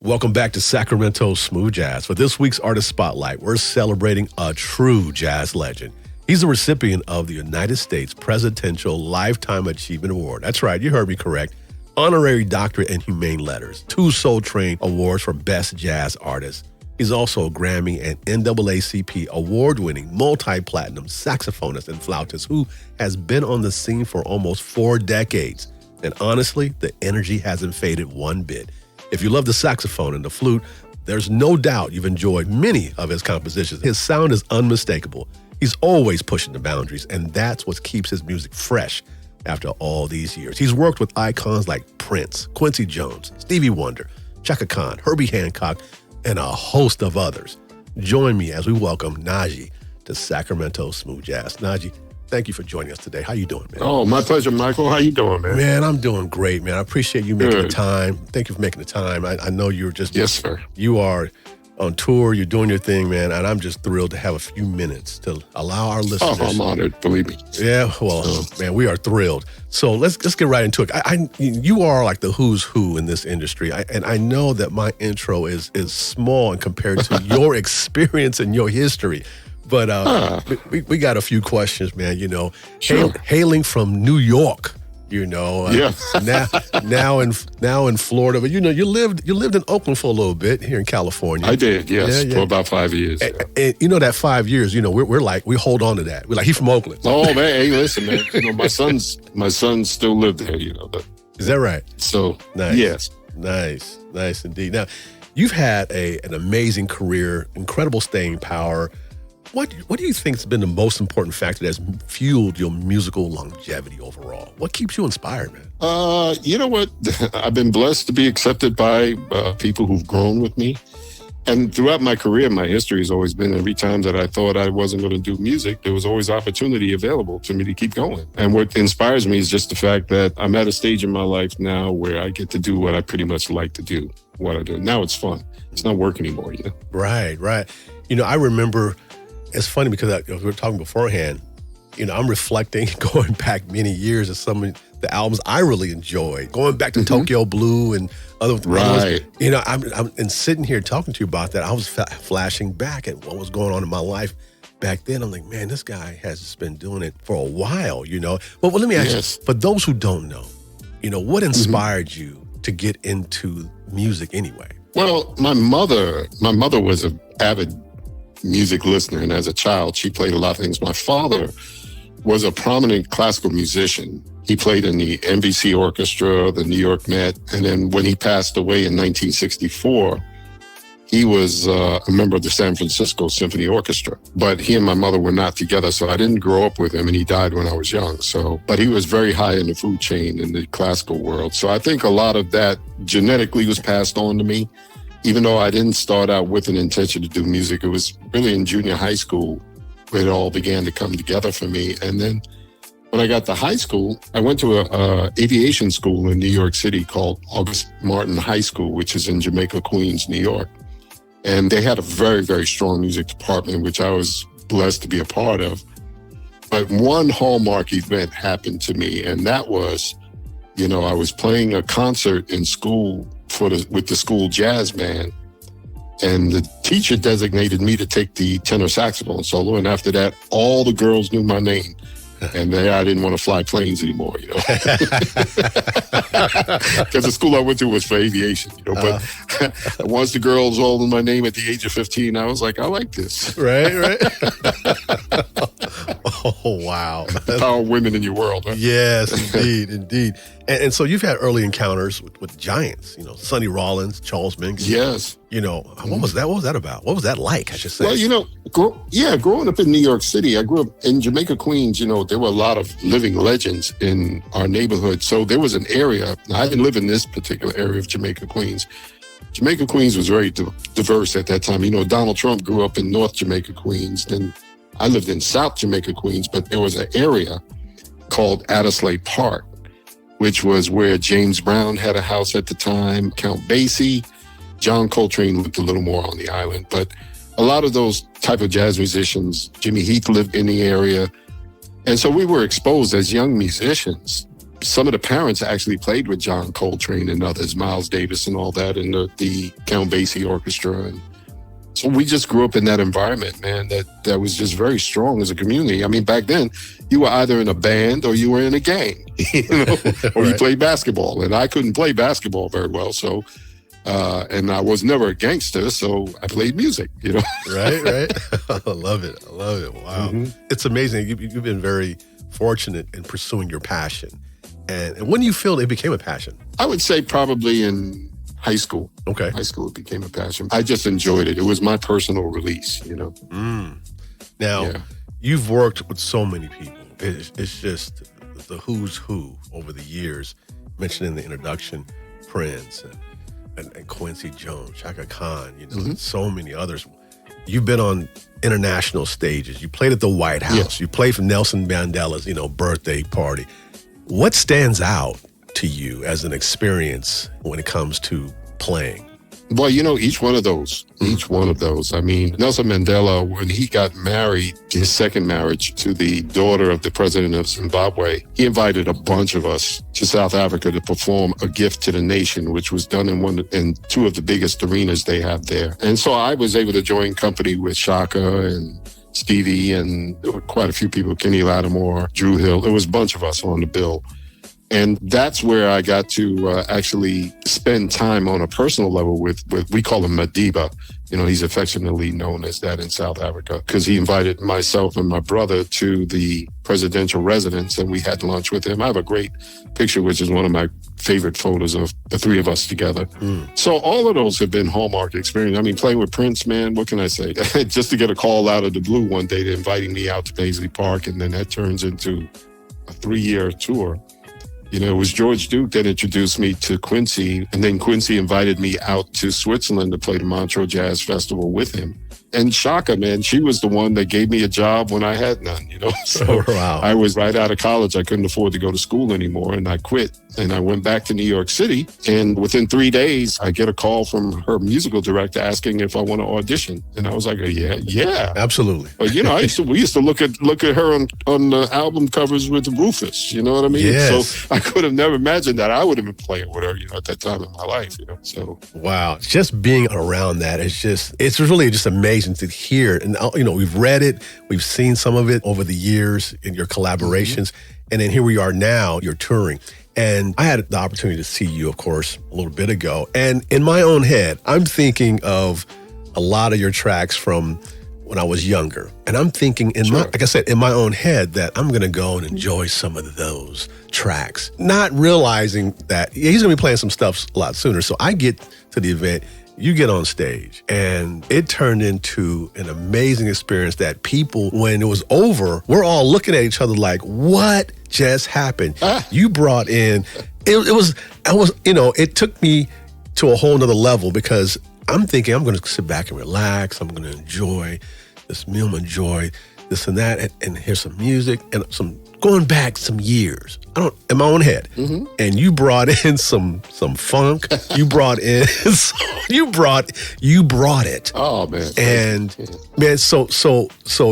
Welcome back to Sacramento Smooth Jazz. For this week's Artist Spotlight, we're celebrating a true jazz legend. He's a recipient of the United States Presidential Lifetime Achievement Award. That's right, you heard me correct. Honorary Doctorate and Humane Letters, 2 Soul Train Awards for Best Jazz Artist. He's also a Grammy and NAACP award-winning multi-platinum saxophonist and flautist who has been on the scene for almost 4 decades. And honestly, the energy hasn't faded one bit. If you love the saxophone and the flute, there's no doubt you've enjoyed many of his compositions. His sound is unmistakable. He's always pushing the boundaries, and that's what keeps his music fresh after all these years. He's worked with icons like Prince, Quincy Jones, Stevie Wonder, Chaka Khan, Herbie Hancock, and a host of others. Join me as we welcome Najee to Sacramento Smooth Jazz. Najee, thank you for joining us today. How you doing, man? Oh, my pleasure, Michael. How you doing, man? Man, I'm doing great, man. I appreciate you making the time. Thank you for making the time. I know you're just... Yes, sir. You are on tour. You're doing your thing, man. And I'm just thrilled to have a few minutes to allow our listeners... Oh, I'm honored. Believe me. Yeah, well, man, we are thrilled. So let's get right into it. You are like the who's who in this industry. And I know that my intro is small compared to your experience and your history. But we got a few questions, man. You know, sure. Hailing from New York, you know, now in Florida. But you know, you lived in Oakland for a little bit here in California. I did, yes, for about 5 years. And you know that 5 years, you know, we hold on to that. We're like, he's from Oakland. Oh man, hey, listen, man. You know, my sons still live there. You know, is that right? So nice. Yes, nice indeed. Now, you've had an amazing career, incredible staying power. What do you think has been the most important factor that's fueled your musical longevity overall? What keeps you inspired, man? You know what? I've been blessed to be accepted by people who've grown with me. And throughout my career, my history has always been every time that I thought I wasn't going to do music, there was always opportunity available for me to keep going. And what inspires me is just the fact that I'm at a stage in my life now where I get to do what I pretty much like to do, what I do. Now it's fun. It's not work anymore, you know? Right. You know, I remember... It's funny because we were talking beforehand, you know, I'm reflecting, going back many years at some of the albums I really enjoyed, going back to Tokyo Blue and other others. You know, I'm and sitting here talking to you about that, I was flashing back at what was going on in my life back then. I'm like, man, this guy has just been doing it for a while, you know. Well, let me ask you, for those who don't know, you know, what inspired you to get into music anyway? Well, my mother was an avid music listener, and as a child, she played a lot of things. My father was a prominent classical musician. He played in the NBC Orchestra, the New York Met, and then when he passed away in 1964, he was a member of the San Francisco Symphony Orchestra. But he and my mother were not together, so I didn't grow up with him, and he died when I was young. But he was very high in the food chain in the classical world. So I think a lot of that genetically was passed on to me. Even though I didn't start out with an intention to do music, it was really in junior high school where it all began to come together for me. And then when I got to high school, I went to a aviation school in New York City called August Martin High School, which is in Jamaica, Queens, New York. And they had a very, very strong music department, which I was blessed to be a part of. But one hallmark event happened to me, and that was, you know, I was playing a concert in school with the school jazz band, and the teacher designated me to take the tenor saxophone solo. And after that, all the girls knew my name, and I didn't want to fly planes anymore, you know, because the school I went to was for aviation, you know. But once the girls all knew my name at the age of 15, I was like, I like this. Right. Oh, wow. The power of women in your world. Huh? Yes, indeed. And so you've had early encounters with giants, you know, Sonny Rollins, Charles Mingus. Yes. You know, what was that? What was that about? What was that like, I should say? Well, you know, growing up in New York City, I grew up in Jamaica, Queens. You know, there were a lot of living legends in our neighborhood. So there was an area, I didn't live in this particular area of Jamaica, Queens. Jamaica, Queens was very diverse at that time. You know, Donald Trump grew up in North Jamaica, Queens. Then I lived in South Jamaica, Queens, but there was an area called Addersley Park, which was where James Brown had a house at the time, Count Basie. John Coltrane lived a little more on the island, but a lot of those type of jazz musicians, Jimmy Heath lived in the area. And so we were exposed as young musicians some of the parents actually played with John Coltrane and others, Miles Davis and all that, and the Count Basie Orchestra. And so we just grew up in that environment, man, that was just very strong as a community. I mean, back then, you were either in a band or you were in a gang, or you played basketball. And I couldn't play basketball very well, so and I was never a gangster, so I played music, Right. I love it. Wow. Mm-hmm. It's amazing. You've been very fortunate in pursuing your passion. And when do you feel it became a passion? I would say probably in high school. Okay. High school, it became a passion. I just enjoyed it. It was my personal release, Now, you've worked with so many people. It's just the who's who over the years. Mentioned in the introduction, Prince and Quincy Jones, Chaka Khan, so many others. You've been on international stages. You played at the White House. Yes. You played for Nelson Mandela's, birthday party. What stands out to you as an experience when it comes to playing? Well, each one of those. I mean, Nelson Mandela, when he got married, his second marriage to the daughter of the president of Zimbabwe, he invited a bunch of us to South Africa to perform A Gift to the Nation, which was done in two of the biggest arenas they have there. And so I was able to join company with Shaka and Stevie and there were quite a few people, Kenny Lattimore, Drew Hill. There was a bunch of us on the bill. And that's where I got to actually spend time on a personal level with we call him Madiba. He's affectionately known as that in South Africa because he invited myself and my brother to the presidential residence and we had lunch with him. I have a great picture, which is one of my favorite photos of the three of us together. So all of those have been hallmark experience. I mean, playing with Prince, man, what can I say? Just to get a call out of the blue one day, they're inviting me out to Paisley Park and then that turns into a 3-year tour. It was George Duke that introduced me to Quincy, and then Quincy invited me out to Switzerland to play the Montreux Jazz Festival with him. And Shaka, man, she was the one that gave me a job when I had none, So wow. I was right out of college. I couldn't afford to go to school anymore, and I quit. And I went back to New York City, and within 3 days, I get a call from her musical director asking if I want to audition. And I was like, yeah. Absolutely. But, we used to look at her on the album covers with Rufus, you know what I mean? Yes. So I could have never imagined that I would have been playing with her, at that time in my life, So wow, just being around that it's really just amazing to hear. And we've read it, we've seen some of it over the years in your collaborations, and then here we are now, you're touring. And I had the opportunity to see you, of course, a little bit ago. And in my own head, I'm thinking of a lot of your tracks from when I was younger. And I'm thinking, like I said, in my own head that I'm going to go and enjoy some of those tracks, not realizing that he's going to be playing some stuff a lot sooner. So I get to the event, you get on stage, and it turned into an amazing experience that people, when it was over, we're all looking at each other like, what just happened? You brought in, it took me to a whole nother level because I'm thinking I'm going to sit back and relax. I'm going to enjoy this meal, enjoy this and that, and hear some music and going back some years. In my own head. Mm-hmm. And you brought in some funk. You brought in, you brought it. Oh man. And man, so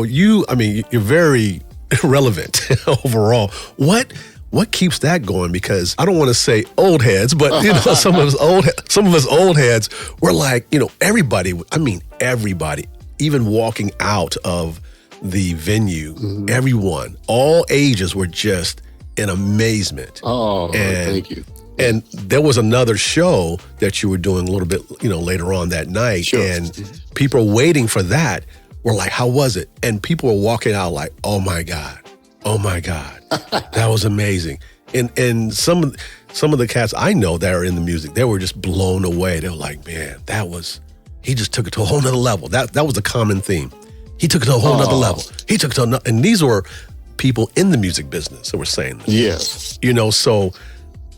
you're very relevant overall. What keeps that going? Because I don't want to say old heads, but some of us old heads, we're like, everybody, even walking out of the venue, everyone, all ages were just in amazement. Oh, thank you. And there was another show that you were doing a little bit, later on that night. Sure. And people were waiting for that. Were like, how was it? And people were walking out like, oh my God, that was amazing. And some of the cats I know that are in the music, they were just blown away. They were like, man, he just took it to a whole nother level. That was a common theme. He took it to a whole nother level. He took it to another, and these were people in the music business that were saying this. Yes. So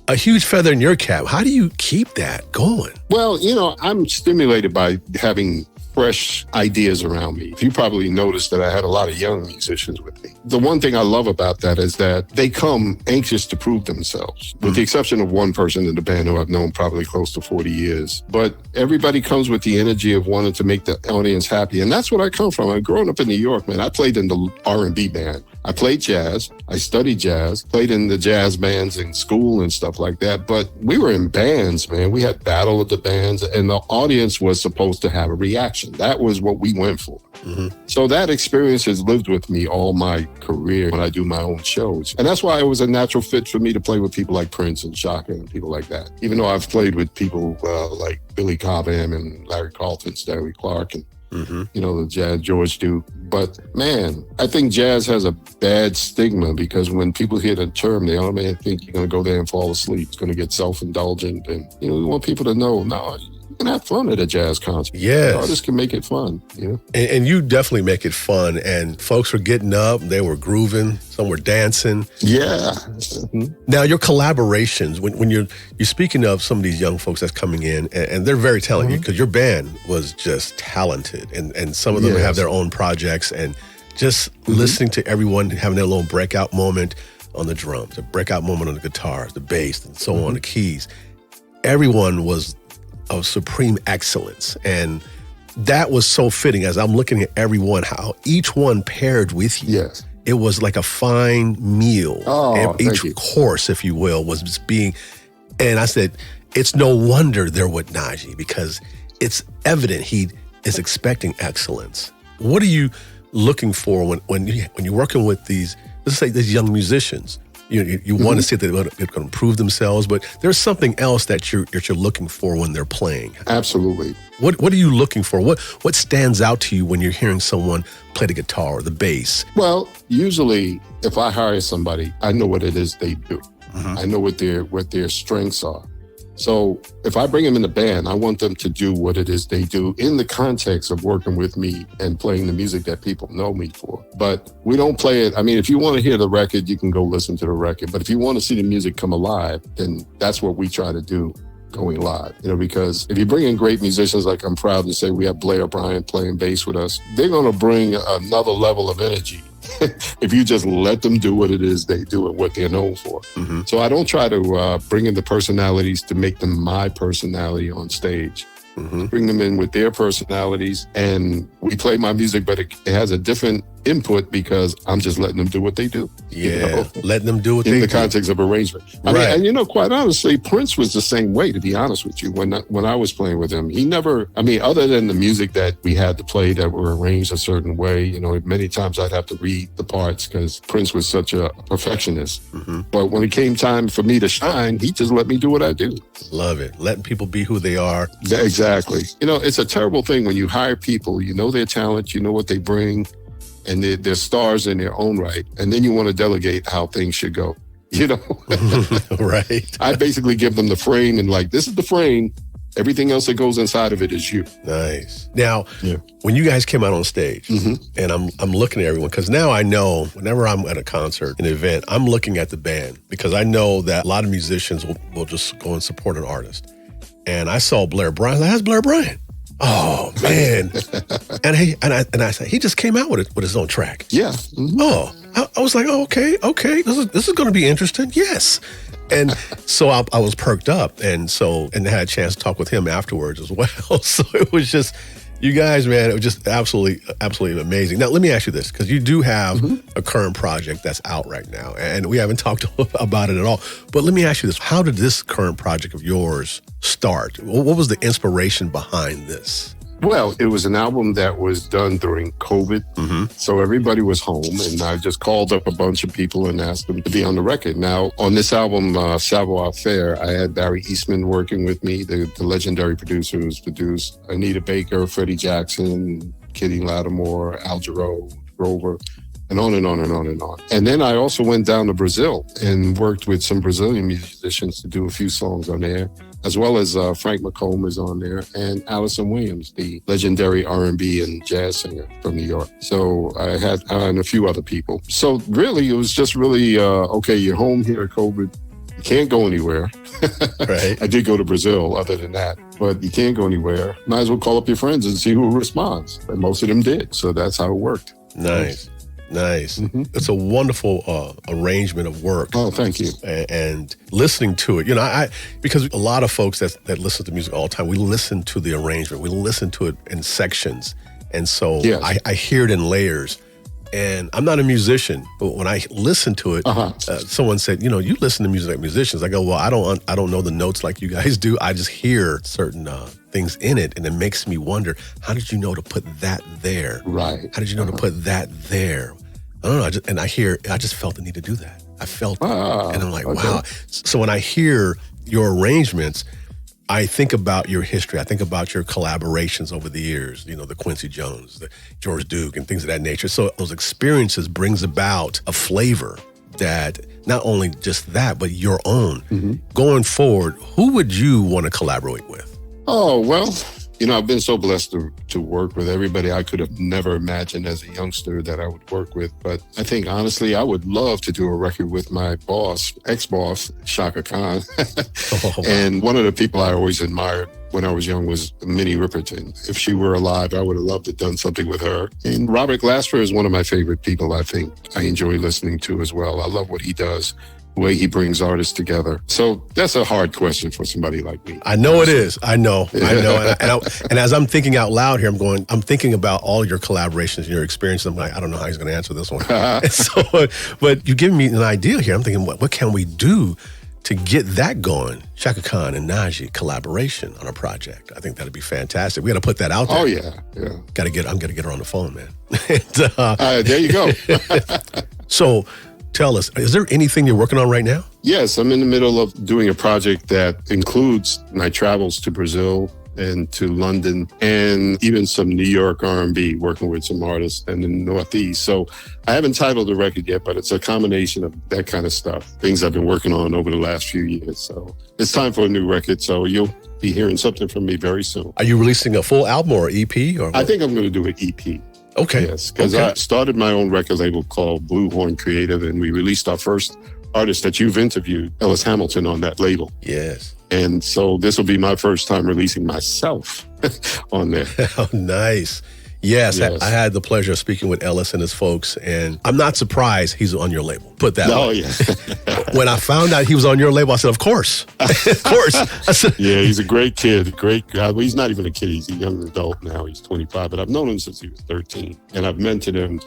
a huge feather in your cap. How do you keep that going? Well, I'm stimulated by having fresh ideas around me. You probably noticed that I had a lot of young musicians with me. The one thing I love about that is that they come anxious to prove themselves, with the exception of one person in the band who I've known probably close to 40 years. But everybody comes with the energy of wanting to make the audience happy. And that's what I come from. I'm growing up in New York, man. I played in the R&B band. I played jazz. I studied jazz, played in the jazz bands in school and stuff like that. But we were in bands, man. We had battle of the bands, and the audience was supposed to have a reaction. That was what we went for. So that experience has lived with me all my career when I do my own shows. And that's why it was a natural fit for me to play with people like Prince and Shaka and people like that. Even though I've played with people like Billy Cobham and Larry Carlton, Stanley Clarke, and you know, the jazz, George Duke. But man, I think jazz has a bad stigma because when people hear the term, they automatically think you're going to go there and fall asleep. It's going to get self-indulgent. And, you know, we want people to know, no, you can have fun at a jazz concert. Yes. Artists can make it fun, you know? And you definitely make it fun. And folks were getting up, they were grooving, some were dancing. Yeah. Now, your collaborations, when you're speaking of some of these young folks that's coming in, and they're very talented because your band was just talented. And some of them have their own projects. And just listening to everyone having their little breakout moment on the drums, a breakout moment on the guitars, the bass, and so on, the keys. Everyone was of supreme excellence. And that was so fitting as I'm looking at everyone, how each one paired with you. Yes. It was like a fine meal. Oh, each course, if you will, was just being, and I said, it's no wonder they're with Najee because it's evident he is expecting excellence. What are you looking for when you're working with these, let's say these young musicians? You want to see that they're going to improve themselves, but there's something else that you're looking for when they're playing. Absolutely. What are you looking for? What stands out to you when you're hearing someone play the guitar or the bass? Well, usually if I hire somebody, I know what it is they do. I know what their strengths are. So if I bring them in the band, I want them to do what it is they do in the context of working with me and playing the music that people know me for. But we don't play it. I mean, if you want to hear the record, you can go listen to the record. But if you want to see the music come alive, then that's what we try to do going live. You know, because if you bring in great musicians, like I'm proud to say we have Blair Bryant playing bass with us, they're going to bring another level of energy. If you just let them do what it is they do and what they're known for. So I don't try to bring in the personalities to make them my personality on stage. Bring them in with their personalities, and we play my music, but it has a different input because I'm just letting them do what they do. Letting them do what they do. In the context of arrangement. I mean, and you know, quite honestly, Prince was the same way, to be honest with you, when I was playing with him. He never, I mean, other than the music that we had to play that were arranged a certain way, you know, many times I'd have to read the parts because Prince was such a perfectionist. But when it came time for me to shine, he just let me do what I do. Love it. Letting people be who they are. Exactly. You know, it's a terrible thing when you hire people, you know their talent, you know what they bring, and they're stars in their own right. And then you want to delegate how things should go, you know? Right. I basically give them the frame and like, this is the frame. Everything else that goes inside of it is you. Nice. Now, when you guys came out on stage, and I'm looking at everyone, because now I know whenever I'm at a concert, an event, I'm looking at the band because I know that a lot of musicians will just go and support an artist. And I saw Blair Bryant. That's Blair Bryant. Oh man! and I said he just came out with his own track. Yeah. Oh, I was like, oh, okay. This is going to be interesting. Yes. And so I was perked up, and had a chance to talk with him afterwards as well. So it was just, you guys, man, it was just absolutely amazing. Now, let me ask you this, because you do have a current project that's out right now, and we haven't talked about it at all. But let me ask you this. How did this current project of yours start? What was the inspiration behind this? Well, it was an album that was done during COVID. So everybody was home, and I just called up a bunch of people and asked them to be on the record. Now, on this album, Savoir Faire, I had Barry Eastman working with me, the legendary producer who's produced Anita Baker, Freddie Jackson, Kitty Lattimore, Al Jarreau, Grover, and on and on and on and on. And then I also went down to Brazil and worked with some Brazilian musicians to do a few songs on there, as well as Frank McComb is on there, and Allison Williams, the legendary R&B and jazz singer from New York. So I had and a few other people. So really, it was just really, okay, you're home here at COVID. You can't go anywhere. Right. I did go to Brazil other than that, but you can't go anywhere. Might as well call up your friends and see who responds. And most of them did. So that's how it worked. Nice. It's a wonderful arrangement of work. Oh, thank you. And listening to it, you know, because a lot of folks that listen to music all the time, we listen to the arrangement, we listen to it in sections, and so I hear it in layers. And I'm not a musician, but when I listen to it, someone said, you listen to music like musicians. I go, well, I don't know the notes like you guys do. I just hear certain things in it, and it makes me wonder, how did you know to put that there? Right. How did you know to put that there? I don't know. I just felt the need to do that. I felt it. And I'm like, wow. So when I hear your arrangements, I think about your history. I think about your collaborations over the years, the Quincy Jones, the George Duke, and things of that nature. So those experiences brings about a flavor that not only just that, but your own. Mm-hmm. Going forward, who would you want to collaborate with? Oh, well, I've been so blessed to work with everybody I could have never imagined as a youngster that I would work with. But I think, honestly, I would love to do a record with my ex-boss, Chaka Khan. And one of the people I always admired when I was young was Minnie Riperton. If she were alive, I would have loved to have done something with her. And Robert Glasper is one of my favorite people I think I enjoy listening to as well. I love what he does, the way he brings artists together. So that's a hard question for somebody like me. I know it is. I know. And as I'm thinking out loud here, I'm thinking about all your collaborations and your experiences. I'm like, I don't know how he's going to answer this one. But you're giving me an idea here. I'm thinking, what can we do to get that going? Chaka Khan and Najee collaboration on a project. I think that'd be fantastic. We got to put that out there. Oh, yeah. I'm going to get her on the phone, man. There you go. So, tell us, is there anything you're working on right now? Yes, I'm in the middle of doing a project that includes my travels to Brazil and to London and even some New York R&B, working with some artists in the Northeast. So I haven't titled the record yet, but it's a combination of that kind of stuff, things I've been working on over the last few years. So it's time for a new record. So you'll be hearing something from me very soon. Are you releasing a full album or EP? I think I'm going to do an EP. Okay. Yes, because I started my own record label called Blue Horn Creative, and we released our first artist that you've interviewed, Ellis Hamilton, on that label. Yes. And so this will be my first time releasing myself on there. Oh, nice. Yes. I had the pleasure of speaking with Ellis and his folks, and I'm not surprised he's on your label. Put that way. Oh, yeah. When I found out he was on your label, I said, of course. Of course. I said, yeah, he's a great kid, great guy. Well, he's not even a kid. He's a young adult now. He's 25, but I've known him since he was 13. And I've mentored him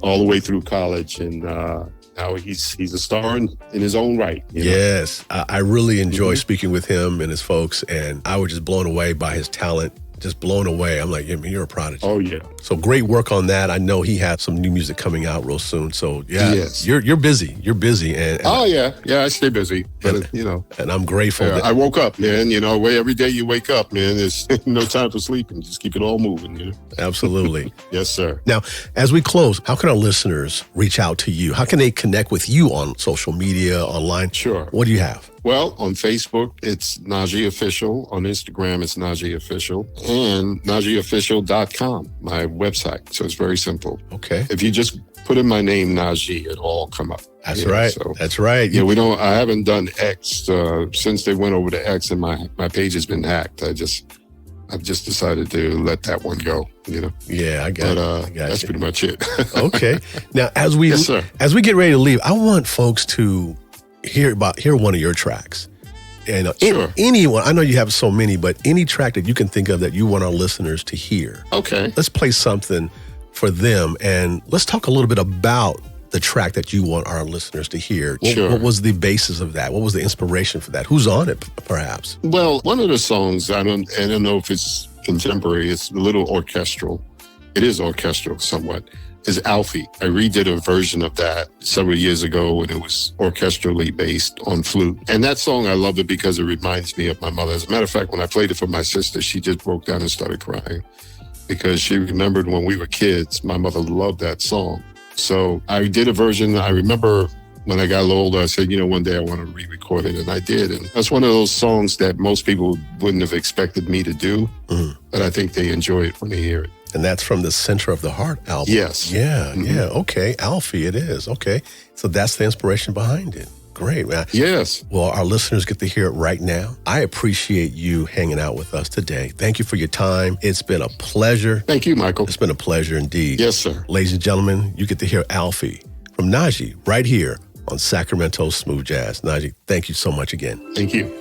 all the way through college, and now he's a star in his own right. Yes. I really enjoy speaking with him and his folks, and I was just blown away by his talent. Just blown away. I'm like, you're a prodigy. Oh, yeah. So great work on that. I know he has some new music coming out real soon. So, yeah, yes. You're busy. You're busy. And oh, yeah. Yeah, I stay busy. But, And I'm grateful. I woke up, man. Every day you wake up, man, there's no time for sleeping. Just keep it all moving. Absolutely. Yes, sir. Now, as we close, how can our listeners reach out to you? How can they connect with you on social media, online? Sure. What do you have? Well, on Facebook, it's Najee Official. On Instagram, it's Najee Official. And NajeeOfficial.com, my website. So it's very simple. Okay. If you just put in my name, Najee, it'll all come up. That's right. So, that's right. Yeah, I haven't done X since they went over to X, and my page has been hacked. I've just decided to let that one go, Yeah, I got it. That's pretty much it. Okay. Now, as we get ready to leave, I want folks to hear one of your tracks. And sure. Anyone, I know you have so many, but any track that you can think of that you want our listeners to hear. Okay. Let's play something for them, and let's talk a little bit about the track that you want our listeners to hear. Sure. What was the basis of that? What was the inspiration for that? Who's on it, perhaps? Well, one of the songs, I don't know if it's contemporary, it's a little orchestral. It is orchestral somewhat. Is Alfie. I redid a version of that several years ago, and it was orchestrally based on flute. And that song, I love it because it reminds me of my mother. As a matter of fact, when I played it for my sister, she just broke down and started crying because she remembered when we were kids, my mother loved that song. So I did a version. I remember when I got a little older, I said, one day I want to re-record it, and I did. And that's one of those songs that most people wouldn't have expected me to do, but I think they enjoy it when they hear it. And that's from the Center of the Heart album. Yes. Yeah, yeah. Okay. Alfie, it is. Okay. So that's the inspiration behind it. Great, man. Yes. Well, our listeners get to hear it right now. I appreciate you hanging out with us today. Thank you for your time. It's been a pleasure. Thank you, Michael. It's been a pleasure indeed. Yes, sir. Ladies and gentlemen, you get to hear Alfie from Najee right here on Sacramento Smooth Jazz. Najee, thank you so much again. Thank you.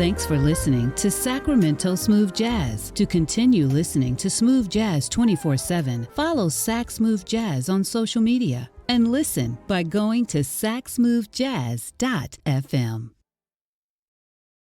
Thanks for listening to Sacramento Smooth Jazz. To continue listening to Smooth Jazz 24/7, follow Sax Smooth Jazz on social media and listen by going to saxsmoothjazz.fm.